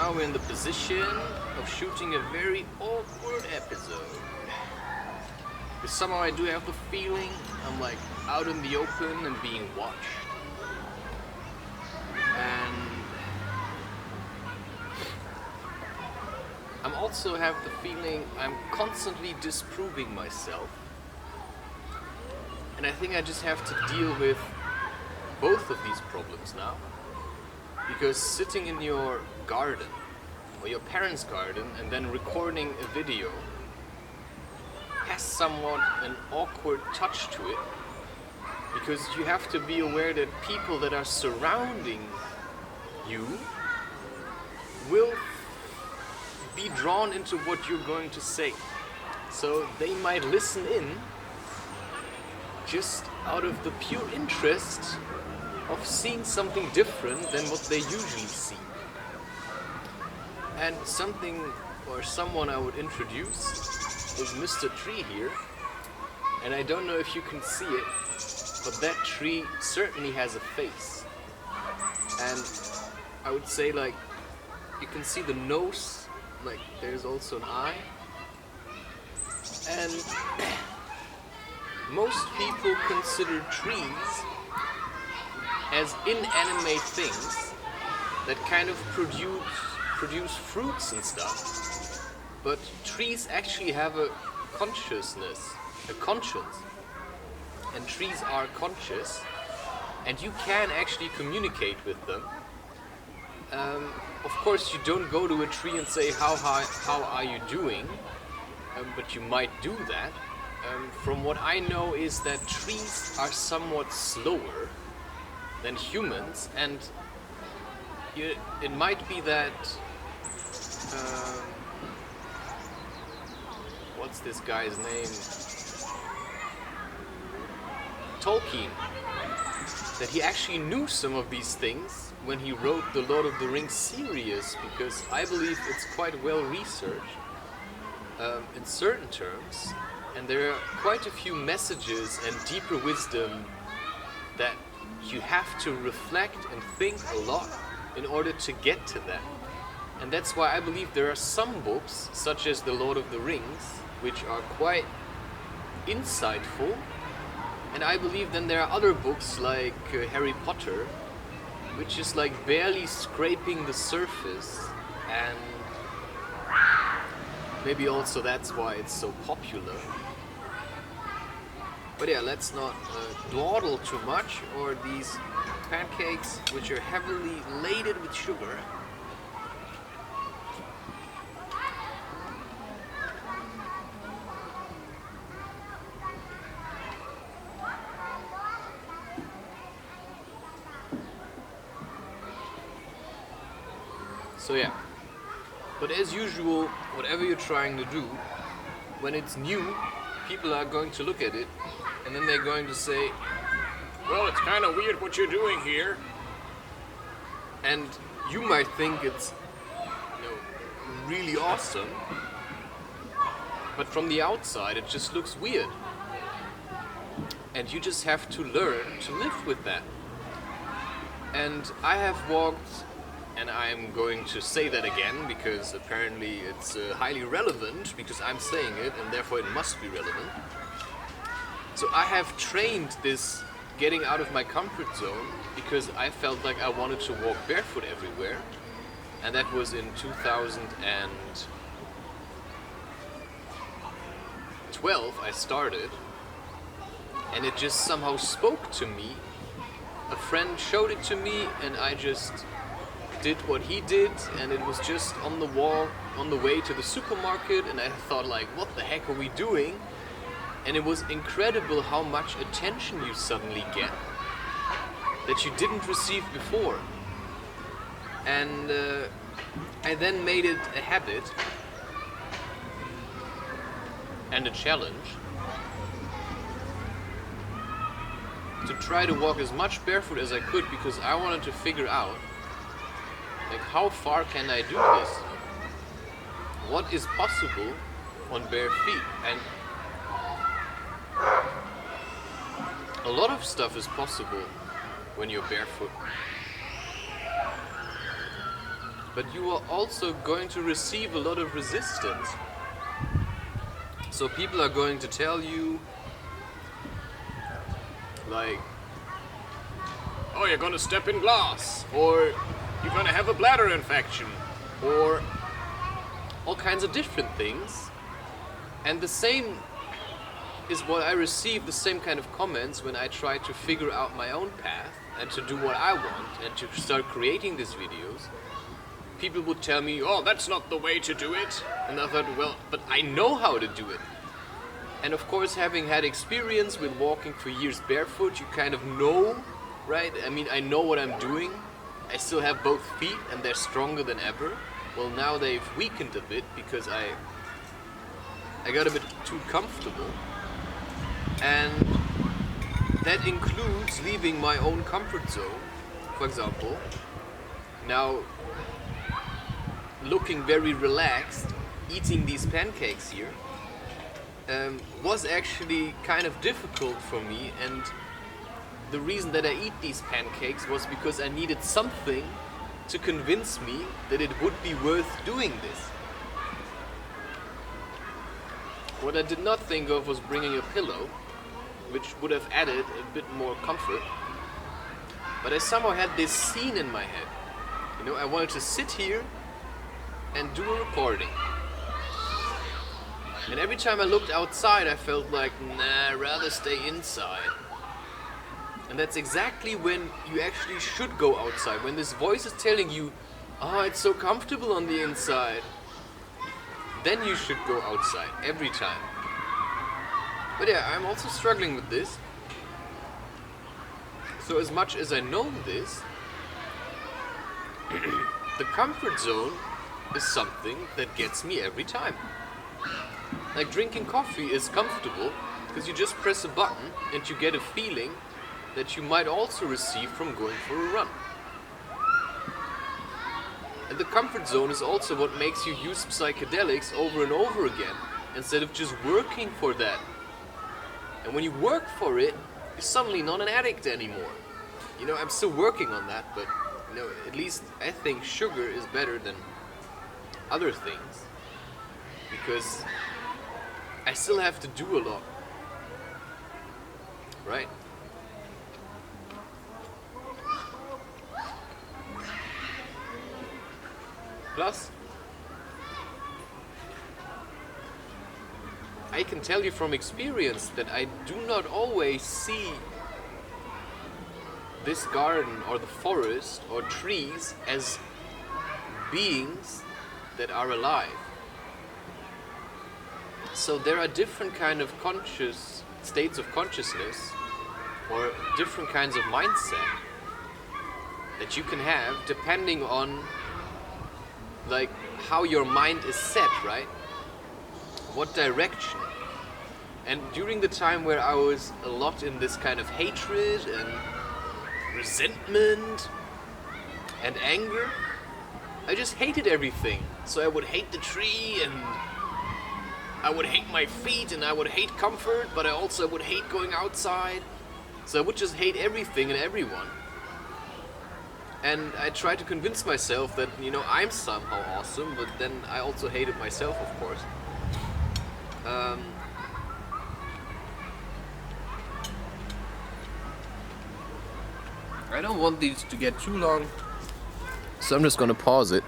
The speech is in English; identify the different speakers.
Speaker 1: now we're in the position of shooting a very awkward episode. Because somehow I do have the feeling I'm like out in the open and being watched. And I'm also have the feeling I'm constantly disproving myself. And I think I just have to deal with both of these problems now. Because sitting in your garden, or your parents' garden, and then recording a video has somewhat an awkward touch to it. Because you have to be aware that people that are surrounding you will be drawn into what you're going to say. So they might listen in just out of the pure interest of seeing something different than what they usually see. And something or someone I would introduce is Mr. Tree here. And I don't know if you can see it, but that tree certainly has a face. And I would say, like, you can see the nose, like there's also an eye. And most people consider trees as inanimate things that kind of produce fruits and stuff. But trees actually have a consciousness, a conscience. And trees are conscious, and you can actually communicate with them. Of course, you don't go to a tree and say, how are you doing? But you might do that. From what I know is that trees are somewhat slower than humans, and it might be that what's this guy's name? Tolkien, that he actually knew some of these things when he wrote the Lord of the Rings series, because I believe it's quite well researched in certain terms, and there are quite a few messages and deeper wisdom that you have to reflect and think a lot in order to get to that. And that's why I believe there are some books, such as the Lord of the Rings, which are quite insightful. And I believe then there are other books like Harry Potter, which is like barely scraping the surface, and maybe also that's why it's so popular. But yeah, let's not dawdle too much, or these pancakes, which are heavily laden with sugar. So yeah, but as usual, whatever you're trying to do, when it's new, people are going to look at it, and then they're going to say, well, it's kind of weird what you're doing here. And you might think it's, really awesome, but from the outside it just looks weird. And you just have to learn to live with that. And I have walked, and I'm going to say that again because apparently it's highly relevant, because I'm saying it and therefore it must be relevant. So I have trained this getting out of my comfort zone because I felt like I wanted to walk barefoot everywhere. And that was in 2012 I started, and it just somehow spoke to me. A friend showed it to me and I just did what he did, and it was just on the wall on the way to the supermarket, and I thought, like, what the heck are we doing? And it was incredible how much attention you suddenly get that you didn't receive before. And I then made it a habit and a challenge to try to walk as much barefoot as I could, because I wanted to figure out, like, how far can I do this? What is possible on bare feet? And a lot of stuff is possible when you're barefoot. but you are also going to receive a lot of resistance. So people are going to tell you, like, oh, you're gonna step in glass, or you're gonna have a bladder infection, or all kinds of different things. And the same is what I receive, the same kind of comments when I try to figure out my own path and to do what I want and to start creating these videos. People would tell me, oh, that's not the way to do it. And I thought, well, but I know how to do it. And of course, having had experience with walking for years barefoot, you kind of know, right? I mean, I know what I'm doing. I still have both feet and they're stronger than ever. Well, now they've weakened a bit because I got a bit too comfortable. And that includes leaving my own comfort zone. For example, now looking very relaxed, eating these pancakes here, was actually kind of difficult for me, and the reason that I eat these pancakes was because I needed something to convince me that it would be worth doing this. What I did not think of was bringing a pillow, which would have added a bit more comfort, but I somehow had this scene in my head. You know, I wanted to sit here and do a recording. And every time I looked outside, I felt like, nah, I'd rather stay inside. And that's exactly when you actually should go outside. When this voice is telling you, oh, it's so comfortable on the inside, then you should go outside every time. But yeah, I'm also struggling with this. So as much as I know this, the comfort zone is something that gets me every time. Like drinking coffee is comfortable because you just press a button and you get a feeling that you might also receive from going for a run. And the comfort zone is also what makes you use psychedelics over and over again instead of just working for that. And when you work for it, you're suddenly not an addict anymore. You know, I'm still working on that, but you know, at least I think sugar is better than other things because I still have to do a lot, right? Plus, I can tell you from experience that I do not always see this garden or the forest or trees as beings that are alive. So there are different kind of conscious states of consciousness or different kinds of mindset that you can have depending on like how your mind is set, right? What direction. And during the time where I was a lot in this kind of hatred and resentment and anger, I just hated everything. So I would hate the tree, and I would hate my feet, and I would hate comfort, but I also would hate going outside. So I would just hate everything and everyone. And I tried to convince myself that, you know, I'm somehow awesome, but then I also hated myself, of course. I don't want these to get too long, so I'm just gonna pause it.